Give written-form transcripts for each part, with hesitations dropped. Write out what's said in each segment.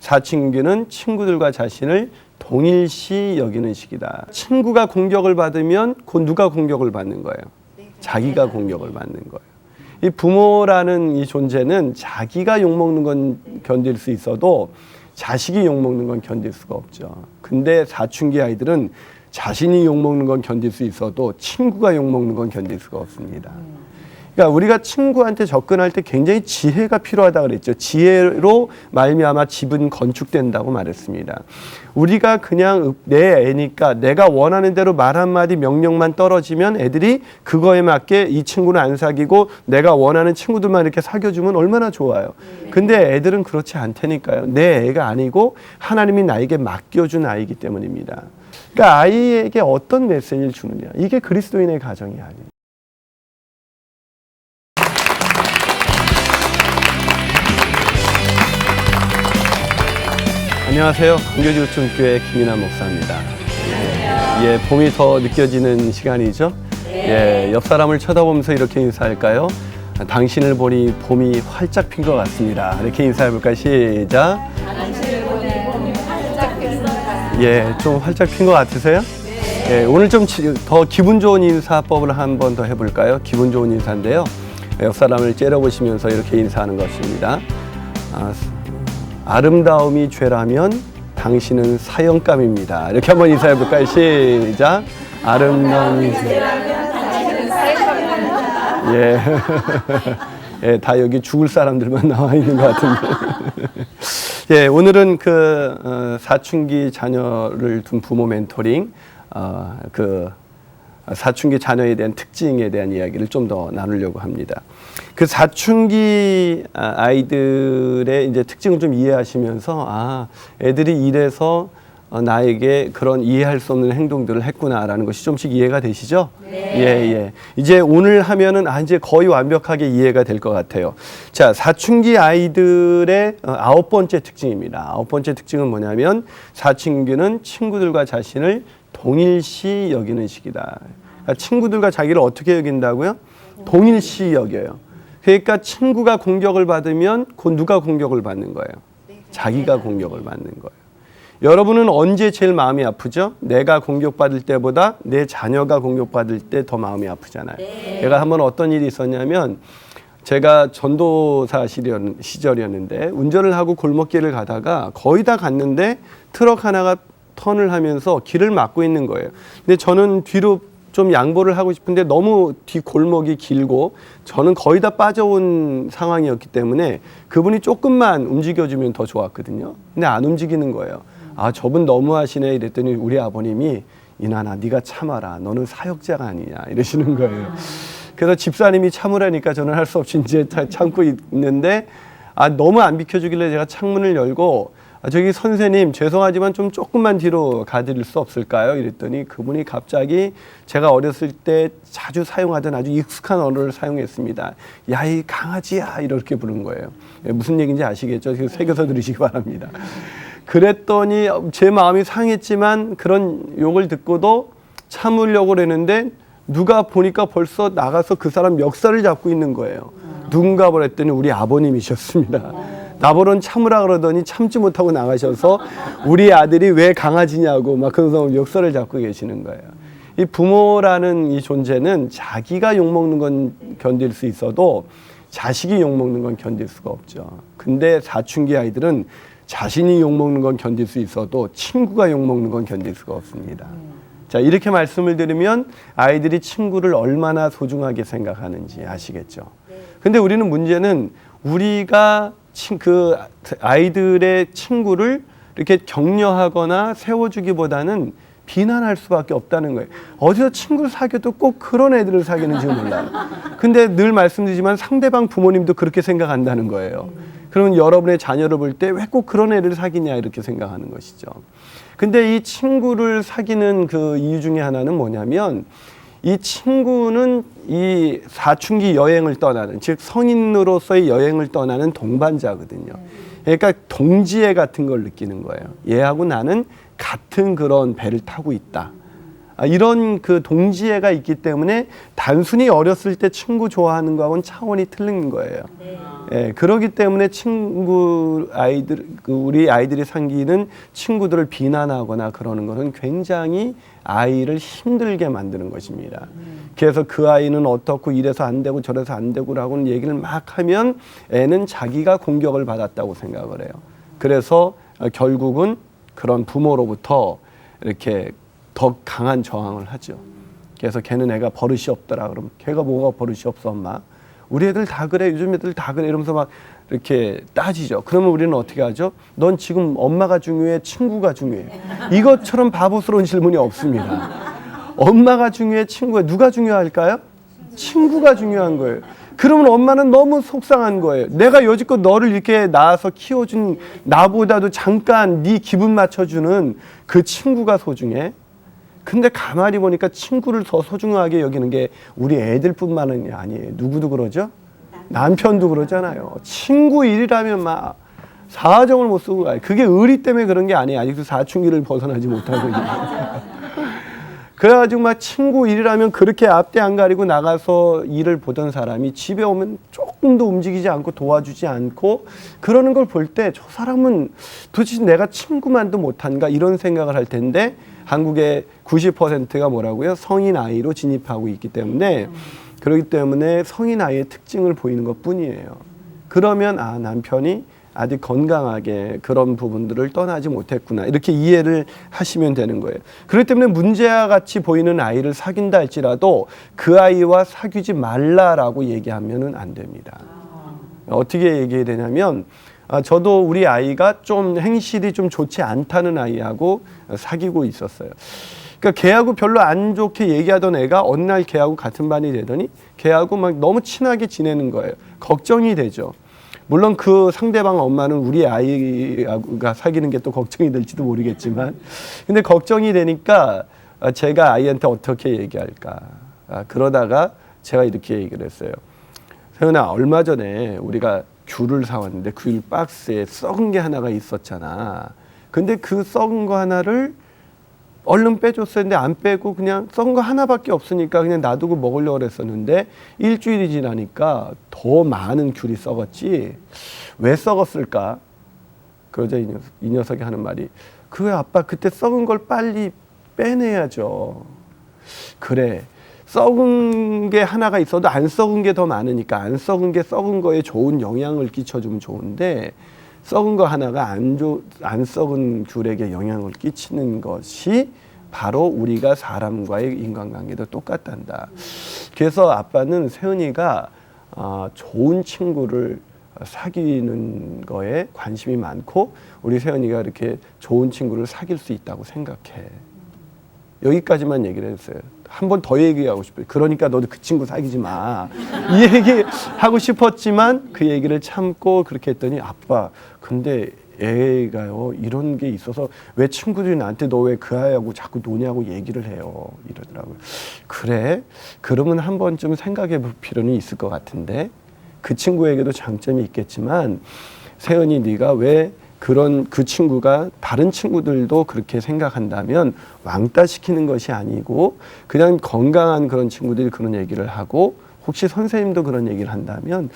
사춘기는 친구들과 자신을 동일시 여기는 시기다. 친구가 공격을 받으면 곧 누가 공격을 받는 거예요? 자기가 공격을 받는 거예요. 이 부모라는 이 존재는 자기가 욕먹는 건 견딜 수 있어도 자식이 욕먹는 건 견딜 수가 없죠. 근데 사춘기 아이들은 자신이 욕먹는 건 견딜 수 있어도 친구가 욕먹는 건 견딜 수가 없습니다. 그러니까 우리가 친구한테 접근할 때 굉장히 지혜가 필요하다 그랬죠. 지혜로 말미암아 집은 건축된다고 말했습니다. 우리가 그냥 내 애니까 내가 원하는 대로 말 한마디 명령만 떨어지면 애들이 그거에 맞게 이 친구는 안 사귀고 내가 원하는 친구들만 이렇게 사귀어주면 얼마나 좋아요. 근데 애들은 그렇지 않다니까요. 내 애가 아니고 하나님이 나에게 맡겨준 아이기 때문입니다. 그러니까 아이에게 어떤 메시지를 주느냐. 이게 그리스도인의 가정이 아닙니다. 안녕하세요. 광교지구촌교회 김인환 목사입니다. 예, 봄이 더 느껴지는 시간이죠. 예, 옆 사람을 쳐다보면서 이렇게 인사할까요? 당신을 보니 봄이 활짝 핀 것 같습니다. 이렇게 인사해볼까요? 시작. 당신을 보니 봄이 활짝 핀 것 같습니다. 예, 좀 활짝 핀 것 같으세요? 예, 오늘 좀 더 기분 좋은 인사법을 한 번 더 해볼까요? 기분 좋은 인사인데요. 옆 사람을 째려보시면서 이렇게 인사하는 것입니다. 아름다움이 죄라면 당신은 사형감입니다. 이렇게 한번 인사해볼까요? 시작. 아름다움이 죄라면 당신은 사형감입니다. 예. 예, 다 여기 죽을 사람들만 나와 있는 것 같은데. 예, 오늘은 사춘기 자녀를 둔 부모 멘토링, 사춘기 자녀에 대한 특징에 대한 이야기를 좀 더 나누려고 합니다. 그 사춘기 아이들의 이제 특징을 좀 이해하시면서 애들이 이래서 나에게 그런 이해할 수 없는 행동들을 했구나라는 것이 좀씩 이해가 되시죠? 네. 예. 이제 오늘 하면은 이제 거의 완벽하게 이해가 될 것 같아요. 자, 사춘기 아이들의 9번째 특징입니다. 9번째 특징은 뭐냐면 사춘기는 친구들과 자신을 동일시 여기는 시기다. 그러니까 친구들과 자기를 어떻게 여긴다고요? 동일시 여겨요. 그러니까 친구가 공격을 받으면 곧 누가 공격을 받는 거예요? 자기가 공격을 받는 거예요. 여러분은 언제 제일 마음이 아프죠? 내가 공격받을 때보다 내 자녀가 공격받을 때 더 마음이 아프잖아요. 제가 한번 어떤 일이 있었냐면 제가 전도사 시절이었는데 운전을 하고 골목길을 가다가 거의 다 갔는데 트럭 하나가 턴을 하면서 길을 막고 있는 거예요. 근데 저는 뒤로 좀 양보를 하고 싶은데 너무 뒤 골목이 길고 저는 거의 다 빠져온 상황이었기 때문에 그분이 조금만 움직여주면 더 좋았거든요. 근데 안 움직이는 거예요. 저분 너무하시네 이랬더니 우리 아버님이 이난아 네가 참아라. 너는 사역자가 아니냐 이러시는 거예요. 그래서 집사님이 참으라니까 저는 할 수 없이 이제 참고 있는데 너무 안 비켜주길래 제가 창문을 열고 저기 선생님 죄송하지만 좀 조금만 뒤로 가드릴 수 없을까요? 이랬더니 그분이 갑자기 제가 어렸을 때 자주 사용하던 아주 익숙한 언어를 사용했습니다. 야, 이 강아지야 이렇게 부른 거예요. 무슨 얘기인지 아시겠죠? 새겨서 들으시기 바랍니다. 그랬더니 제 마음이 상했지만 그런 욕을 듣고도 참으려고 그랬는데 누가 보니까 벌써 나가서 그 사람 멱살을 잡고 있는 거예요. 누군가 보랬더니 우리 아버님이셨습니다. 나보러 참으라 그러더니 참지 못하고 나가셔서 우리 아들이 왜 강아지냐고 막 그러면서 멱살을 잡고 계시는 거예요. 이 부모라는 이 존재는 자기가 욕먹는 건 견딜 수 있어도 자식이 욕먹는 건 견딜 수가 없죠. 근데 사춘기 아이들은 자신이 욕먹는 건 견딜 수 있어도 친구가 욕먹는 건 견딜 수가 없습니다. 자, 이렇게 말씀을 드리면 아이들이 친구를 얼마나 소중하게 생각하는지 아시겠죠. 근데 우리는 문제는 우리가 그 아이들의 친구를 이렇게 격려하거나 세워주기보다는 비난할 수밖에 없다는 거예요. 어디서 친구를 사귀어도 꼭 그런 애들을 사귀는지 몰라요. 근데 늘 말씀드리지만 상대방 부모님도 그렇게 생각한다는 거예요. 그러면 여러분의 자녀를 볼 때 왜 꼭 그런 애를 사귀냐 이렇게 생각하는 것이죠. 근데 이 친구를 사귀는 그 이유 중에 하나는 뭐냐면 이 친구는 이 사춘기 여행을 떠나는, 즉 성인으로서의 여행을 떠나는 동반자거든요. 그러니까 동지애 같은 걸 느끼는 거예요. 얘하고 나는 같은 그런 배를 타고 있다. 이런 그 동지애가 있기 때문에 단순히 어렸을 때 친구 좋아하는 거하고는 차원이 틀린 거예요. 예, 그러기 때문에 친구 아이들, 우리 아이들이 사귀는 친구들을 비난하거나 그러는 것은 굉장히 아이를 힘들게 만드는 것입니다. 그래서 그 아이는 어떻고 이래서 안 되고 저래서 안 되고라고는 얘기를 막 하면 애는 자기가 공격을 받았다고 생각을 해요. 그래서 결국은 그런 부모로부터 이렇게 더 강한 저항을 하죠. 그래서 걔는 애가 버릇이 없더라. 그러면 걔가 뭐가 버릇이 없어 엄마? 우리 애들 다 그래. 요즘 애들 다 그래. 이러면서 막 이렇게 따지죠. 그러면 우리는 어떻게 하죠? 넌 지금 엄마가 중요해? 친구가 중요해? 이것처럼 바보스러운 질문이 없습니다. 엄마가 중요해? 친구가 누가 중요할까요? 친구가 중요한 거예요. 그러면 엄마는 너무 속상한 거예요. 내가 여지껏 너를 이렇게 낳아서 키워준 나보다도 잠깐 네 기분 맞춰주는 그 친구가 소중해. 근데 가만히 보니까 친구를 더 소중하게 여기는 게 우리 애들뿐만이 아니에요. 누구도 그러죠? 남편도 그러잖아요. 친구 일이라면 막 사정을 못 쓰고 가요. 그게 의리 때문에 그런 게 아니에요. 아직도 사춘기를 벗어나지 못하고 있는 그래가지고 막 친구 일이라면 그렇게 앞뒤 안 가리고 나가서 일을 보던 사람이 집에 오면 조금도 움직이지 않고 도와주지 않고 그러는 걸 볼 때 저 사람은 도대체 내가 친구만도 못한가 이런 생각을 할 텐데 한국의 90%가 뭐라고요? 성인 아이로 진입하고 있기 때문에 그렇기 때문에 성인 아이의 특징을 보이는 것 뿐이에요. 그러면 아 남편이 아직 건강하게 그런 부분들을 떠나지 못했구나 이렇게 이해를 하시면 되는 거예요. 그렇기 때문에 문제와 같이 보이는 아이를 사귄다 할지라도 그 아이와 사귀지 말라라고 얘기하면은 안 됩니다. 어떻게 얘기해야 되냐면 저도 우리 아이가 좀 행실이 좀 좋지 않다는 아이하고 사귀고 있었어요. 그러니까 걔하고 별로 안 좋게 얘기하던 애가 어느 날 걔하고 같은 반이 되더니 걔하고 막 너무 친하게 지내는 거예요. 걱정이 되죠. 물론 그 상대방 엄마는 우리 아이가 사귀는 게 또 걱정이 될지도 모르겠지만 근데 걱정이 되니까 제가 아이한테 어떻게 얘기할까 그러다가 제가 이렇게 얘기를 했어요. 세연아 얼마 전에 우리가 귤을 사왔는데 귤 박스에 썩은 게 하나가 있었잖아. 근데 그 썩은 거 하나를 얼른 빼줬어야 했는데 안 빼고 그냥 썩은 거 하나밖에 없으니까 그냥 놔두고 먹으려고 그랬었는데 일주일이 지나니까 더 많은 귤이 썩었지. 왜 썩었을까? 그러자 이 녀석이 하는 말이 그래 아빠 그때 썩은 걸 빨리 빼내야죠. 그래. 썩은 게 하나가 있어도 안 썩은 게 더 많으니까 안 썩은 게 썩은 거에 좋은 영향을 끼쳐주면 좋은데 썩은 거 하나가 안 썩은 귤에게 영향을 끼치는 것이 바로 우리가 사람과의 인간관계도 똑같단다. 그래서 아빠는 세은이가 좋은 친구를 사귀는 거에 관심이 많고 우리 세은이가 이렇게 좋은 친구를 사귈 수 있다고 생각해. 여기까지만 얘기를 했어요. 한 번 더 얘기하고 싶어요. 그러니까 너도 그 친구 사귀지 마. 이 얘기 하고 싶었지만 그 얘기를 참고 그렇게 했더니 아빠 근데 애가요 이런 게 있어서 왜 친구들이 나한테 너 왜 그 아이하고 자꾸 노냐고 얘기를 해요 이러더라고요. 그래? 그러면 한 번쯤 생각해 볼 필요는 있을 것 같은데 그 친구에게도 장점이 있겠지만 세연이 네가 왜 그 친구가 다른 친구들도 그렇게 생각한다면 왕따 시키는 것이 아니고 그냥 건강한 그런 친구들이 그런 얘기를 하고 혹시 선생님도 그런 얘기를 한다면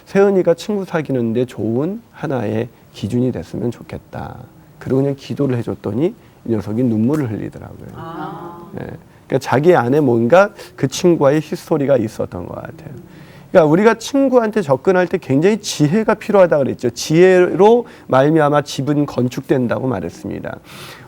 세은이가 친구 사귀는데 좋은 하나의 기준이 됐으면 좋겠다. 그리고 그냥 기도를 해줬더니 이 녀석이 눈물을 흘리더라고요. 네. 그러니까 자기 안에 뭔가 그 친구와의 히스토리가 있었던 것 같아요. 그러니까 우리가 친구한테 접근할 때 굉장히 지혜가 필요하다고 그랬죠. 지혜로 말미암아 집은 건축된다고 말했습니다.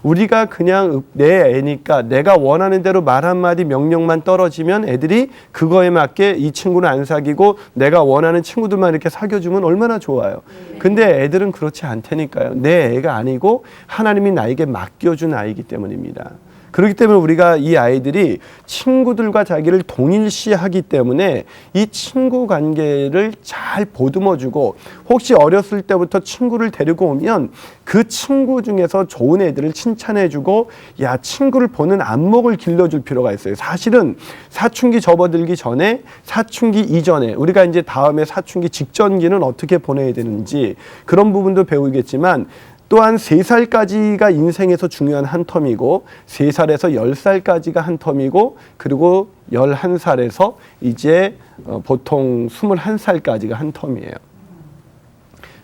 우리가 그냥 내 애니까 내가 원하는 대로 말 한마디 명령만 떨어지면 애들이 그거에 맞게 이 친구는 안 사귀고 내가 원하는 친구들만 이렇게 사귀어주면 얼마나 좋아요. 근데 애들은 그렇지 않다니까요. 내 애가 아니고 하나님이 나에게 맡겨준 아이기 때문입니다. 그렇기 때문에 우리가 이 아이들이 친구들과 자기를 동일시하기 때문에 이 친구 관계를 잘 보듬어주고 혹시 어렸을 때부터 친구를 데리고 오면 그 친구 중에서 좋은 애들을 칭찬해주고 야 친구를 보는 안목을 길러줄 필요가 있어요. 사실은 사춘기 접어들기 전에 사춘기 이전에 우리가 이제 다음에 사춘기 직전기는 어떻게 보내야 되는지 그런 부분도 배우겠지만 또한 3살까지가 인생에서 중요한 한 텀이고 3살에서 10살까지가 한 텀이고 그리고 11살에서 이제 보통 21살까지가 한 텀이에요.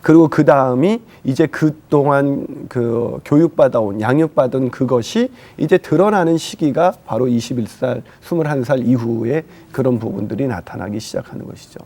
그리고 그 다음이 이제 그동안 그 교육받아온, 양육받은 그것이 이제 드러나는 시기가 바로 21살, 21살 이후에 그런 부분들이 나타나기 시작하는 것이죠.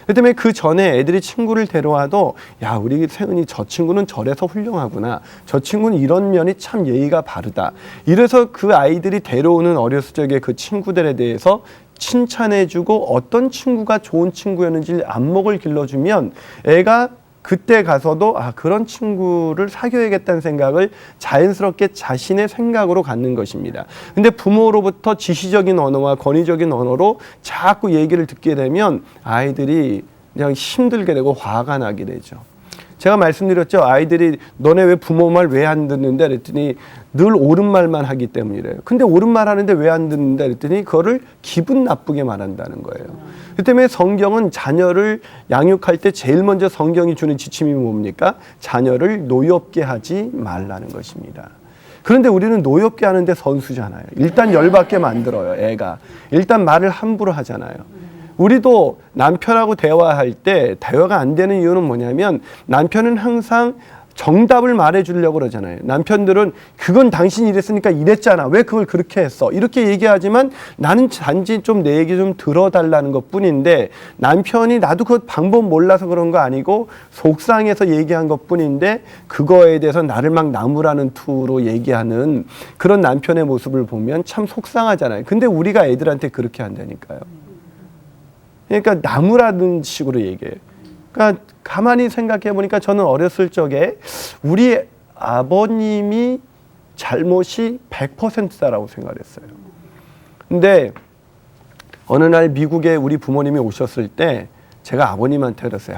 그 때문에 그 전에 애들이 친구를 데려와도 야, 우리 세은이 저 친구는 저래서 훌륭하구나. 저 친구는 이런 면이 참 예의가 바르다. 이래서 그 아이들이 데려오는 어렸을 적에 그 친구들에 대해서 칭찬해주고 어떤 친구가 좋은 친구였는지 안목을 길러주면 애가 그때 가서도 그런 친구를 사귀어야겠다는 생각을 자연스럽게 자신의 생각으로 갖는 것입니다. 근데 부모로부터 지시적인 언어와 권위적인 언어로 자꾸 얘기를 듣게 되면 아이들이 그냥 힘들게 되고 화가 나게 되죠. 제가 말씀드렸죠. 아이들이 너네 왜 부모 말 왜 안 듣는데 그랬더니 늘 옳은 말만 하기 때문이래요. 근데 옳은 말 하는데 왜 안 듣는다 그랬더니 그거를 기분 나쁘게 말한다는 거예요. 그 때문에 성경은 자녀를 양육할 때 제일 먼저 성경이 주는 지침이 뭡니까? 자녀를 노엽게 하지 말라는 것입니다. 그런데 우리는 노엽게 하는데 선수잖아요. 일단 열받게 만들어요, 애가. 일단 말을 함부로 하잖아요. 우리도 남편하고 대화할 때 대화가 안 되는 이유는 뭐냐면 남편은 항상 정답을 말해주려고 그러잖아요. 남편들은 그건 당신이 이랬으니까 이랬잖아. 왜 그걸 그렇게 했어? 이렇게 얘기하지만 나는 단지 좀 내 얘기 좀 들어달라는 것 뿐인데 남편이 나도 그 방법 몰라서 그런 거 아니고 속상해서 얘기한 것 뿐인데 그거에 대해서 나를 막 나무라는 투로 얘기하는 그런 남편의 모습을 보면 참 속상하잖아요. 근데 우리가 애들한테 그렇게 한다니까요. 그러니까 나무라는 식으로 얘기해요. 그러니까 가만히 생각해 보니까 저는 어렸을 적에 우리 아버님이 잘못이 100%다라고 생각을 했어요. 근데 어느 날 미국에 우리 부모님이 오셨을 때 제가 아버님한테 그랬어요.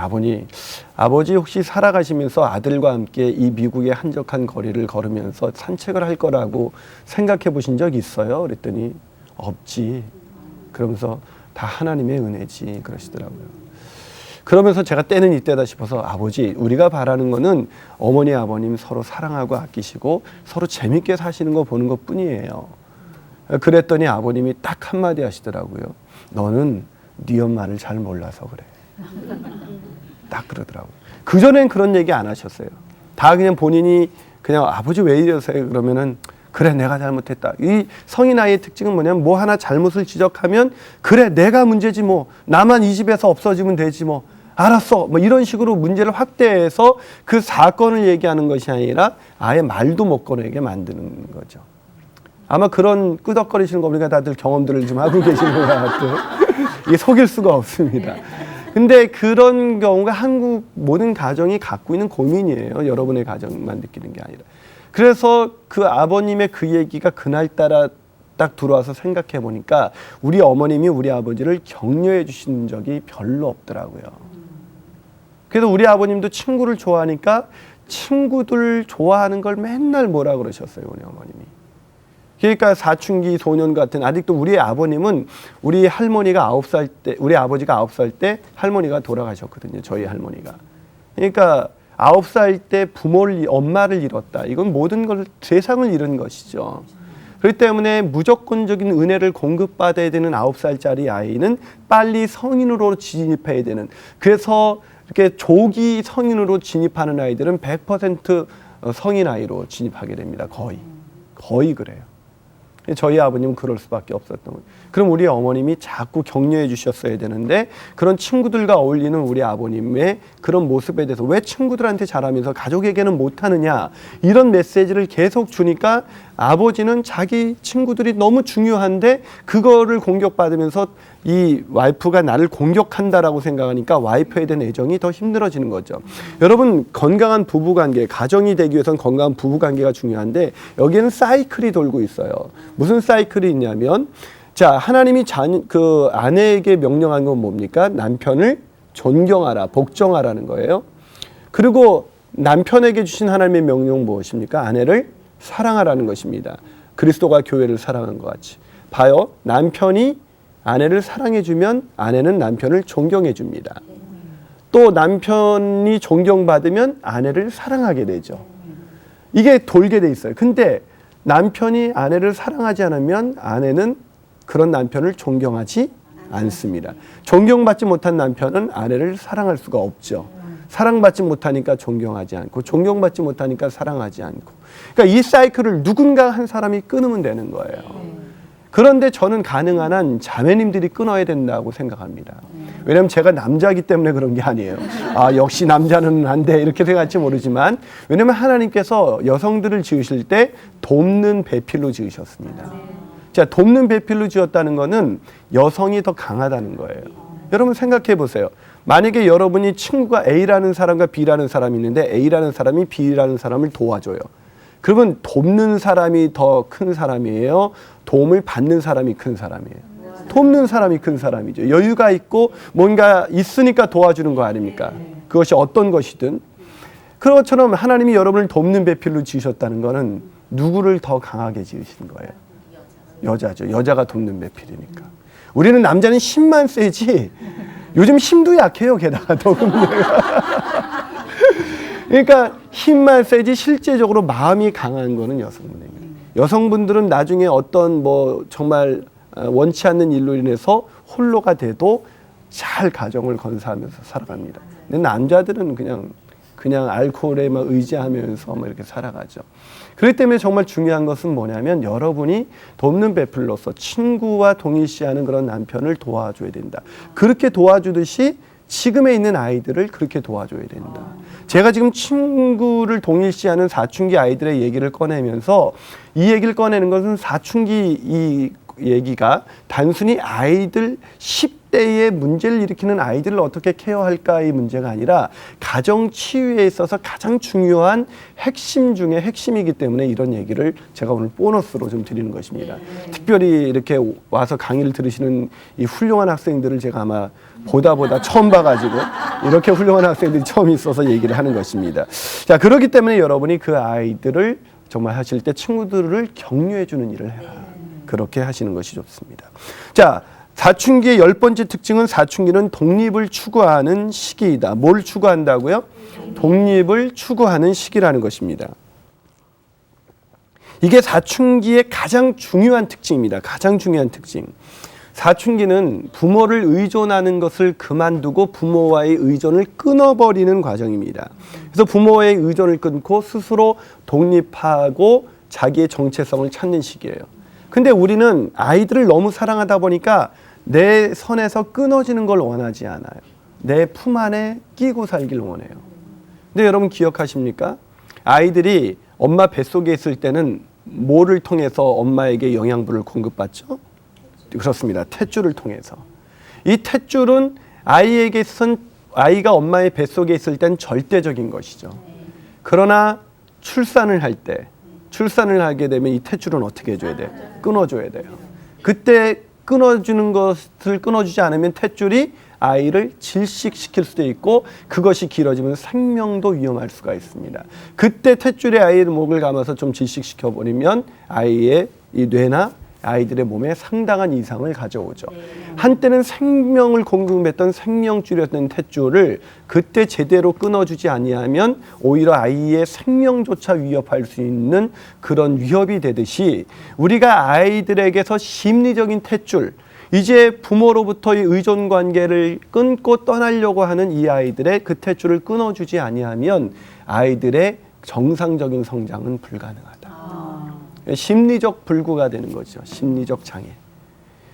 아버지 혹시 살아가시면서 아들과 함께 이 미국의 한적한 거리를 걸으면서 산책을 할 거라고 생각해 보신 적 있어요? 그랬더니 없지. 그러면서 다 하나님의 은혜지 그러시더라고요. 그러면서 제가 때는 이때다 싶어서 아버지 우리가 바라는 거는 어머니 아버님 서로 사랑하고 아끼시고 서로 재밌게 사시는 거 보는 것 뿐이에요. 그랬더니 아버님이 딱 한마디 하시더라고요. 너는 네 엄마를 잘 몰라서 그래. 딱 그러더라고요. 그전엔 그런 얘기 안 하셨어요. 다 그냥 본인이 그냥 아버지 왜 이러세요? 그러면은 그래 내가 잘못했다. 이 성인 아이의 특징은 뭐냐면 뭐 하나 잘못을 지적하면 그래 내가 문제지 뭐 나만 이 집에서 없어지면 되지 뭐 알았어 뭐 이런 식으로 문제를 확대해서 그 사건을 얘기하는 것이 아니라 아예 말도 못 꺼내게 만드는 거죠. 아마 그런 끄덕거리시는 거 보니까 다들 경험들을 좀 하고 계시는 것 같아요. 이게 속일 수가 없습니다. 근데 그런 경우가 한국 모든 가정이 갖고 있는 고민이에요. 여러분의 가정만 느끼는 게 아니라. 그래서 그 아버님의 그 얘기가 그날따라 딱 들어와서 생각해 보니까 우리 어머님이 우리 아버지를 격려해 주신 적이 별로 없더라고요. 그래서 우리 아버님도 친구를 좋아하니까 친구들 좋아하는 걸 맨날 뭐라 그러셨어요, 우리 어머님이. 그러니까 사춘기 소년 같은 아직도 우리 아버님은 우리 할머니가 9살 때, 우리 아버지가 9살 때 할머니가 돌아가셨거든요, 저희 할머니가. 그러니까 9살 때 엄마를 잃었다. 이건 모든 걸, 세상을 잃은 것이죠. 그렇기 때문에 무조건적인 은혜를 공급받아야 되는 9살짜리 아이는 빨리 성인으로 진입해야 되는. 그래서 이렇게 조기 성인으로 진입하는 아이들은 100% 성인 아이로 진입하게 됩니다. 거의 그래요. 저희 아버님은 그럴 수밖에 없었던 거예요. 그럼 우리 어머님이 자꾸 격려해 주셨어야 되는데 그런 친구들과 어울리는 우리 아버님의 그런 모습에 대해서 왜 친구들한테 잘하면서 가족에게는 못하느냐 이런 메시지를 계속 주니까 아버지는 자기 친구들이 너무 중요한데 그거를 공격받으면서 이 와이프가 나를 공격한다라고 생각하니까 와이프에 대한 애정이 더 힘들어지는 거죠. 여러분 건강한 부부관계, 가정이 되기 위해서는 건강한 부부관계가 중요한데 여기에는 사이클이 돌고 있어요. 무슨 사이클이 있냐면 자 하나님이 그 아내에게 명령한 건 뭡니까? 남편을 존경하라, 복종하라는 거예요. 그리고 남편에게 주신 하나님의 명령은 무엇입니까? 아내를 사랑하라는 것입니다. 그리스도가 교회를 사랑한 것 같이. 봐요. 남편이 아내를 사랑해주면 아내는 남편을 존경해줍니다. 또 남편이 존경받으면 아내를 사랑하게 되죠. 이게 돌게 돼 있어요. 근데 남편이 아내를 사랑하지 않으면 아내는 그런 남편을 존경하지 않습니다. 존경받지 못한 남편은 아내를 사랑할 수가 없죠. 사랑받지 못하니까 존경하지 않고, 존경받지 못하니까 사랑하지 않고. 그러니까 이 사이클을 누군가 한 사람이 끊으면 되는 거예요. 그런데 저는 가능한 한 자매님들이 끊어야 된다고 생각합니다. 왜냐하면 제가 남자이기 때문에 그런 게 아니에요. 아, 역시 남자는 안 돼, 이렇게 생각할지 모르지만, 왜냐하면 하나님께서 여성들을 지으실 때 돕는 배필로 지으셨습니다. 자, 돕는 배필로 지었다는 거는 여성이 더 강하다는 거예요. 여러분 생각해 보세요. 만약에 여러분이 친구가 A라는 사람과 B라는 사람이 있는데 A라는 사람이 B라는 사람을 도와줘요. 그러면 돕는 사람이 더 큰 사람이에요? 도움을 받는 사람이 큰 사람이에요? 돕는 사람이 큰 사람이죠. 여유가 있고 뭔가 있으니까 도와주는 거 아닙니까? 그것이 어떤 것이든. 그것처럼 하나님이 여러분을 돕는 배필로 지으셨다는 것은 누구를 더 강하게 지으신 거예요? 여자죠. 여자가 돕는 배필이니까. 우리는 남자는 힘만 세지 요즘 힘도 약해요. 게다가 더 문제가. 그러니까 힘만 세지 실제적으로 마음이 강한 거는 여성분입니다. 여성분들은 나중에 어떤 뭐 정말 원치 않는 일로 인해서 홀로가 돼도 잘 가정을 건사하면서 살아갑니다. 근데 남자들은 그냥 알코올에만 의지하면서 뭐 이렇게 살아가죠. 그렇기 때문에 정말 중요한 것은 뭐냐면 여러분이 돕는 배필로서 친구와 동일시하는 그런 남편을 도와줘야 된다. 그렇게 도와주듯이 지금에 있는 아이들을 그렇게 도와줘야 된다. 제가 지금 친구를 동일시하는 사춘기 아이들의 얘기를 꺼내면서 이 얘기를 꺼내는 것은 사춘기 이 얘기가 단순히 아이들 10대의 문제를 일으키는 아이들을 어떻게 케어할까의 문제가 아니라 가정 치유에 있어서 가장 중요한 핵심 중에 핵심이기 때문에 이런 얘기를 제가 오늘 보너스로 좀 드리는 것입니다. 특별히 이렇게 와서 강의를 들으시는 이 훌륭한 학생들을 제가 아마 보다 처음 봐가지고 이렇게 훌륭한 학생들이 처음 있어서 얘기를 하는 것입니다. 자, 그렇기 때문에 여러분이 그 아이들을 정말 하실 때 친구들을 격려해 주는 일을 해라. 그렇게 하시는 것이 좋습니다. 자, 사춘기의 10번째 특징은 사춘기는 독립을 추구하는 시기이다. 뭘 추구한다고요? 독립을 추구하는 시기라는 것입니다. 이게 사춘기의 가장 중요한 특징입니다. 가장 중요한 특징. 사춘기는 부모를 의존하는 것을 그만두고 부모와의 의존을 끊어버리는 과정입니다. 그래서 부모의 의존을 끊고 스스로 독립하고 자기의 정체성을 찾는 시기예요. 근데 우리는 아이들을 너무 사랑하다 보니까 내 선에서 끊어지는 걸 원하지 않아요. 내 품 안에 끼고 살길 원해요. 근데 여러분 기억하십니까? 아이들이 엄마 뱃속에 있을 때는 뭐를 통해서 엄마에게 영양분을 공급받죠? 그렇습니다. 탯줄을 통해서. 이 탯줄은 아이에게 있어서는 아이가 엄마의 뱃속에 있을 땐 절대적인 것이죠. 그러나 출산을 하게 되면 이 탯줄은 어떻게 해줘야 돼요? 끊어줘야 돼요. 그때 끊어주는 것을 끊어주지 않으면 탯줄이 아이를 질식시킬 수도 있고 그것이 길어지면 생명도 위험할 수가 있습니다. 그때 탯줄에 아이의 목을 감아서 좀 질식시켜버리면 아이의 이 뇌나 아이들의 몸에 상당한 이상을 가져오죠. 한때는 생명을 공급했던 생명줄이었던 탯줄을 그때 제대로 끊어주지 아니하면 오히려 아이의 생명조차 위협할 수 있는 그런 위협이 되듯이 우리가 아이들에게서 심리적인 탯줄, 이제 부모로부터의 의존 관계를 끊고 떠나려고 하는 이 아이들의 그 탯줄을 끊어주지 아니하면 아이들의 정상적인 성장은 불가능하다. 심리적 불구가 되는 거죠. 심리적 장애.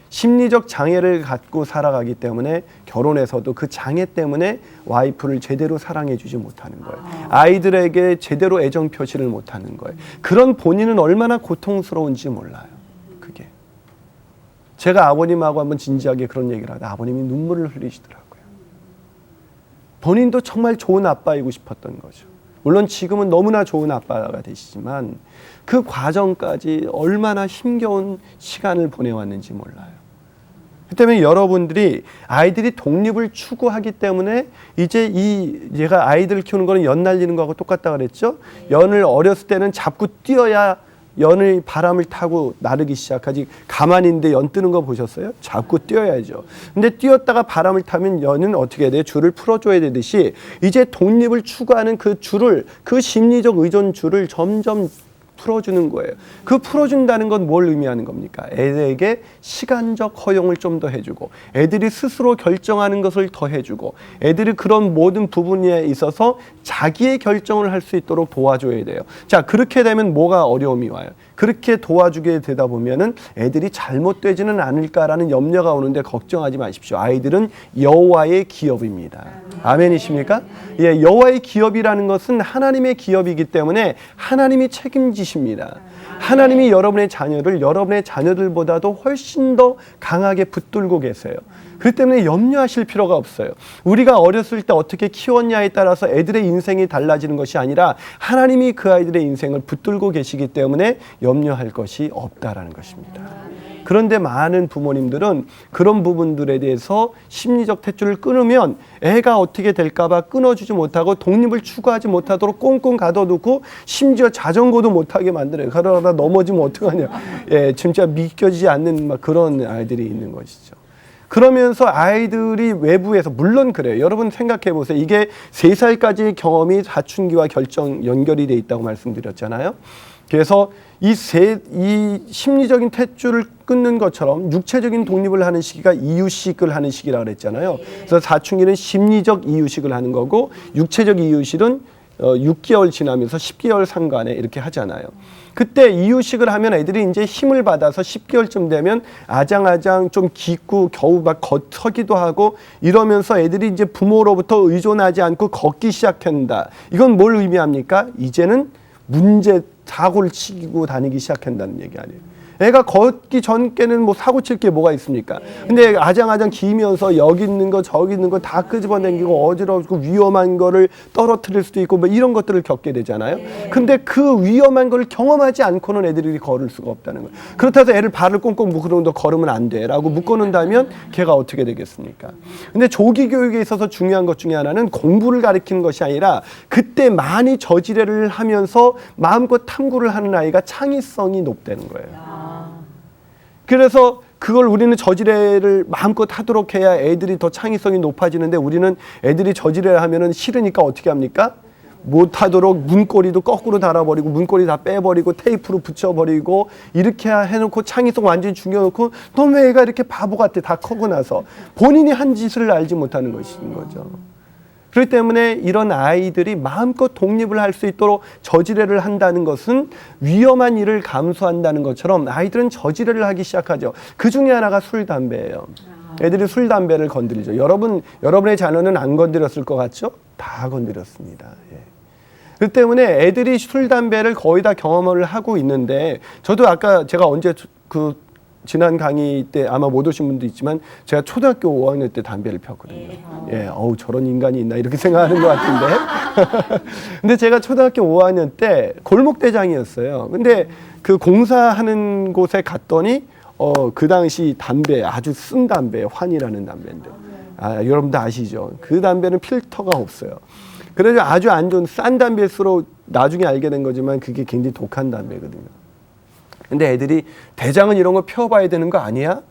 심리적 장애를 갖고 살아가기 때문에 결혼에서도 그 장애 때문에 와이프를 제대로 사랑해 주지 못하는 거예요. 아이들에게 제대로 애정 표시를 못하는 거예요. 그런 본인은 얼마나 고통스러운지 몰라요. 그게. 제가 아버님하고 한번 진지하게 그런 얘기를 하다 아버님이 눈물을 흘리시더라고요. 본인도 정말 좋은 아빠이고 싶었던 거죠. 물론 지금은 너무나 좋은 아빠가 되시지만 그 과정까지 얼마나 힘겨운 시간을 보내왔는지 몰라요. 그 때문에 여러분들이 아이들이 독립을 추구하기 때문에 이제 제가 아이들을 키우는 거는 연 날리는 거하고 똑같다 그랬죠. 연을 어렸을 때는 잡고 뛰어야 연의 바람을 타고 나르기 시작하지. 가만히 있는데 연 뜨는 거 보셨어요? 잡고 뛰어야죠. 근데 뛰었다가 바람을 타면 연은 어떻게 해야 돼요? 줄을 풀어줘야 되듯이 이제 독립을 추구하는 그 줄을, 그 심리적 의존 줄을 점점 풀어주는 거예요. 그 풀어준다는 건 뭘 의미하는 겁니까? 애들에게 시간적 허용을 좀 더 해주고, 애들이 스스로 결정하는 것을 더 해주고, 애들이 그런 모든 부분에 있어서 자기의 결정을 할 수 있도록 도와줘야 돼요. 자, 그렇게 되면 뭐가 어려움이 와요? 그렇게 도와주게 되다 보면은 애들이 잘못되지는 않을까라는 염려가 오는데 걱정하지 마십시오. 아이들은 여호와의 기업입니다. 아멘이십니까? 예, 여호와의 기업이라는 것은 하나님의 기업이기 때문에 하나님이 책임지십니다. 하나님이 여러분의 자녀를 여러분의 자녀들보다도 훨씬 더 강하게 붙들고 계세요. 그렇기 때문에 염려하실 필요가 없어요. 우리가 어렸을 때 어떻게 키웠냐에 따라서 애들의 인생이 달라지는 것이 아니라 하나님이 그 아이들의 인생을 붙들고 계시기 때문에 염려할 것이 없다라는 것입니다. 그런데 많은 부모님들은 그런 부분들에 대해서 심리적 탯줄을 끊으면 애가 어떻게 될까봐 끊어주지 못하고 독립을 추구하지 못하도록 꽁꽁 가둬두고 심지어 자전거도 못하게 만들어요. 그러다 넘어지면 어떡하냐. 예, 진짜 믿겨지지 않는 막 그런 아이들이 있는 것이죠. 그러면서 아이들이 외부에서, 물론 그래요. 여러분 생각해 보세요. 이게 3살까지의 경험이 사춘기와 연결이 돼 있다고 말씀드렸잖아요. 그래서 이 심리적인 탯줄을 끊는 것처럼 육체적인 독립을 하는 시기가 이유식을 하는 시기라고 그랬잖아요. 그래서 사춘기는 심리적 이유식을 하는 거고, 육체적 이유식은 6개월 지나면서 10개월 상관에 이렇게 하잖아요. 그때 이유식을 하면 애들이 이제 힘을 받아서 10개월쯤 되면 아장아장 좀 깃고 겨우 막 걷기도 하고 이러면서 애들이 이제 부모로부터 의존하지 않고 걷기 시작한다. 이건 뭘 의미합니까? 이제는 사고를 치고 다니기 시작한다는 얘기 아니에요. 애가 걷기 전께는 뭐 사고 칠 게 뭐가 있습니까? 근데 아장아장 기면서 여기 있는 거 저기 있는 거 다 끄집어당기고 어지럽고 위험한 거를 떨어뜨릴 수도 있고 뭐 이런 것들을 겪게 되잖아요. 근데 그 위험한 걸 경험하지 않고는 애들이 걸을 수가 없다는 거예요. 그렇다고 해서 애를 발을 꽁꽁 묶어놓고 걸으면 안 돼 라고 묶어놓는다면 걔가 어떻게 되겠습니까? 근데 조기 교육에 있어서 중요한 것 중에 하나는 공부를 가르치는 것이 아니라 그때 많이 저지레를 하면서 마음껏 탐구를 하는 아이가 창의성이 높다는 거예요. 그래서 그걸 우리는 저지레를 마음껏 하도록 해야 애들이 더 창의성이 높아지는데, 우리는 애들이 저지레를 하면은 싫으니까 어떻게 합니까? 못하도록 문고리도 거꾸로 달아버리고 문고리 다 빼버리고 테이프로 붙여버리고 이렇게 해놓고 창의성 완전히 죽여놓고, 너 왜 애가 이렇게 바보 같아? 다 커고 나서 본인이 한 짓을 알지 못하는 것인 거죠. 그렇기 때문에 이런 아이들이 마음껏 독립을 할 수 있도록 저지레를 한다는 것은 위험한 일을 감수한다는 것처럼 아이들은 저지레를 하기 시작하죠. 그 중에 하나가 술, 담배예요. 애들이 술, 담배를 건드리죠. 여러분의 자녀는 안 건드렸을 것 같죠? 다 건드렸습니다. 예. 그렇기 때문에 애들이 술, 담배를 거의 다 경험을 하고 있는데, 저도 아까 제가 언제 지난 강의 때 아마 못 오신 분도 있지만 제가 초등학교 5학년 때 담배를 폈거든요. 예, 어우 저런 인간이 있나 이렇게 생각하는 것 같은데. 근데 제가 초등학교 5학년 때 골목대장이었어요. 근데 그 공사하는 곳에 갔더니 그 당시 담배, 아주 쓴 담배, 환이라는 담배인데, 여러분도 아시죠? 그 담배는 필터가 없어요. 그래서 아주 안 좋은 싼 담배일수록 나중에 알게 된 거지만 그게 굉장히 독한 담배거든요. 근데 애들이 대장은 이런 거 펴봐야 되는 거 아니야?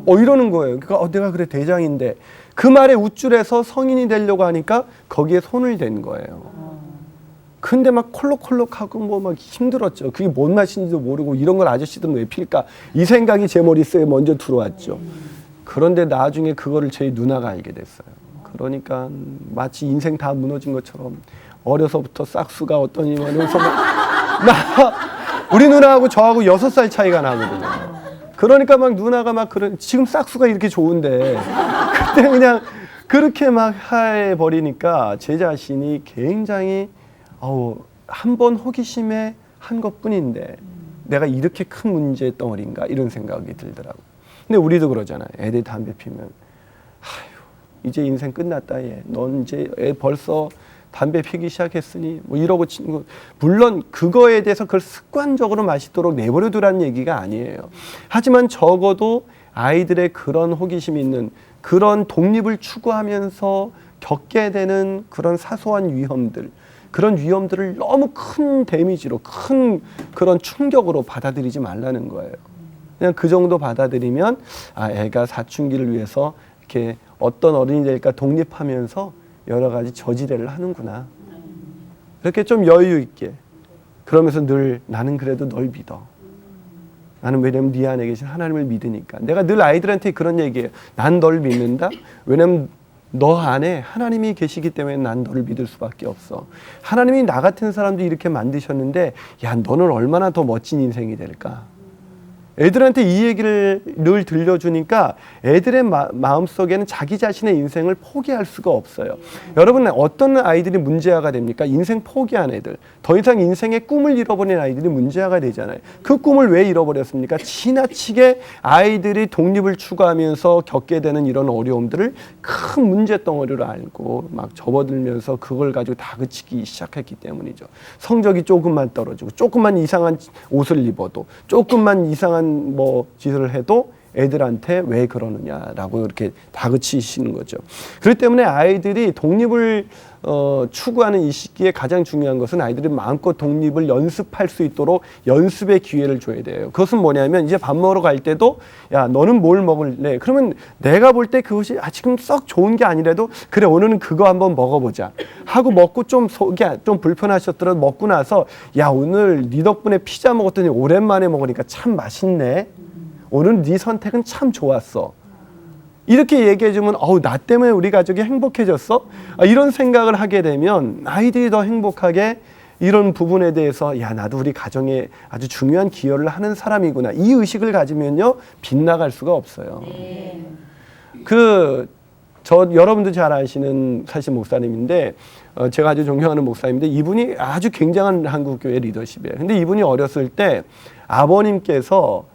이러는 거예요. 그러니까 내가 그래 대장인데, 그 말에 우쭐해서 성인이 되려고 하니까 거기에 손을 댄 거예요. 근데 막 콜록콜록하고 뭐 막 힘들었죠. 그게 뭔 맛인지도 모르고 이런 걸 아저씨들은 왜 필까? 이 생각이 제 머릿속에 먼저 들어왔죠. 그런데 나중에 그거를 저희 누나가 알게 됐어요. 그러니까 마치 인생 다 무너진 것처럼 어려서부터 싹수가 어떠니 이러면서 우리 누나하고 저하고 6살 차이가 나거든요. 그러니까 막 누나가 막 지금 싹수가 이렇게 좋은데 그때 그냥 그렇게 막 해버리니까 제 자신이 굉장히 한 번 호기심에 한 것뿐인데 내가 이렇게 큰 문제 덩어리인가 이런 생각이 들더라고요. 근데 우리도 그러잖아요. 애들 담배 피면 이제 인생 끝났다 얘. 넌 이제 애 벌써 담배 피기 시작했으니 뭐 이러고 친구, 물론 그거에 대해서 그걸 습관적으로 마시도록 내버려 두라는 얘기가 아니에요. 하지만 적어도 아이들의 그런 호기심이 있는, 그런 독립을 추구하면서 겪게 되는 그런 사소한 위험들, 그런 위험들을 너무 큰 데미지로, 큰 그런 충격으로 받아들이지 말라는 거예요. 그냥 그 정도 받아들이면 애가 사춘기를 위해서 이렇게 어떤 어른이 될까 독립하면서 여러 가지 저지레를 하는구나. 이렇게 좀 여유 있게 그러면서 늘 나는 그래도 널 믿어. 나는 왜냐면 네 안에 계신 하나님을 믿으니까. 내가 늘 아이들한테 그런 얘기해요. 난 널 믿는다. 왜냐면 너 안에 하나님이 계시기 때문에 난 너를 믿을 수밖에 없어. 하나님이 나 같은 사람도 이렇게 만드셨는데 야 너는 얼마나 더 멋진 인생이 될까. 애들한테 이 얘기를 늘 들려주니까 애들의 마음속에는 자기 자신의 인생을 포기할 수가 없어요. 여러분 어떤 아이들이 문제아가 됩니까? 인생 포기한 애들. 더 이상 인생의 꿈을 잃어버린 아이들이 문제아가 되잖아요. 그 꿈을 왜 잃어버렸습니까? 지나치게 아이들이 독립을 추구하면서 겪게 되는 이런 어려움들을 큰 문제덩어리로 알고 막 접어들면서 그걸 가지고 다그치기 시작했기 때문이죠. 성적이 조금만 떨어지고 조금만 이상한 옷을 입어도 조금만 이상한 뭐 짓을 해도 애들한테 왜 그러느냐라고 이렇게 다그치시는 거죠. 그렇기 때문에 아이들이 독립을 추구하는 이 시기에 가장 중요한 것은 아이들이 마음껏 독립을 연습할 수 있도록 연습의 기회를 줘야 돼요. 그것은 뭐냐면 이제 밥 먹으러 갈 때도 야 너는 뭘 먹을래? 그러면 내가 볼 때 그것이 지금 썩 좋은 게 아니라도 그래 오늘은 그거 한번 먹어보자 하고 먹고 좀 속이 좀 불편하셨더라도 먹고 나서 야 오늘 네 덕분에 피자 먹었더니 오랜만에 먹으니까 참 맛있네. 오늘 네 선택은 참 좋았어. 이렇게 얘기해주면 나 때문에 우리 가족이 행복해졌어? 이런 생각을 하게 되면 아이들이 더 행복하게 이런 부분에 대해서 야 나도 우리 가정에 아주 중요한 기여를 하는 사람이구나. 이 의식을 가지면요 빗나갈 수가 없어요. 여러분도 잘 아시는 사실 목사님인데 제가 아주 존경하는 목사님인데 이분이 아주 굉장한 한국교회 리더십이에요. 근데 이분이 어렸을 때 아버님께서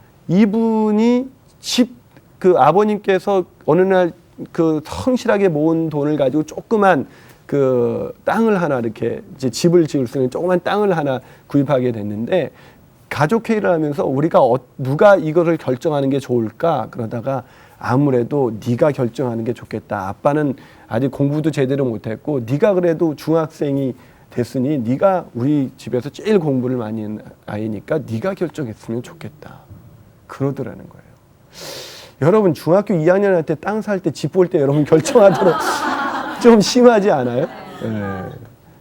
아버님께서 어느 날 그 성실하게 모은 돈을 가지고 조그만 그 땅을 하나 이렇게 이제 집을 지을 수 있는 조그만 땅을 하나 구입하게 됐는데 가족 회의를 하면서 우리가 누가 이거를 결정하는 게 좋을까 그러다가 아무래도 네가 결정하는 게 좋겠다. 아빠는 아직 공부도 제대로 못했고 네가 그래도 중학생이 됐으니 네가 우리 집에서 제일 공부를 많이 한 아이니까 네가 결정했으면 좋겠다. 그러더라는 거예요. 여러분 중학교 2학년 때 땅 살 때 집 볼 때 여러분 결정하도록 좀 심하지 않아요? 네.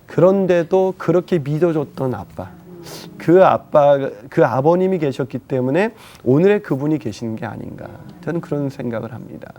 그런데도 그렇게 믿어줬던 아빠. 그 아버님이 계셨기 때문에 오늘의 그분이 계시는 게 아닌가. 저는 그런 생각을 합니다.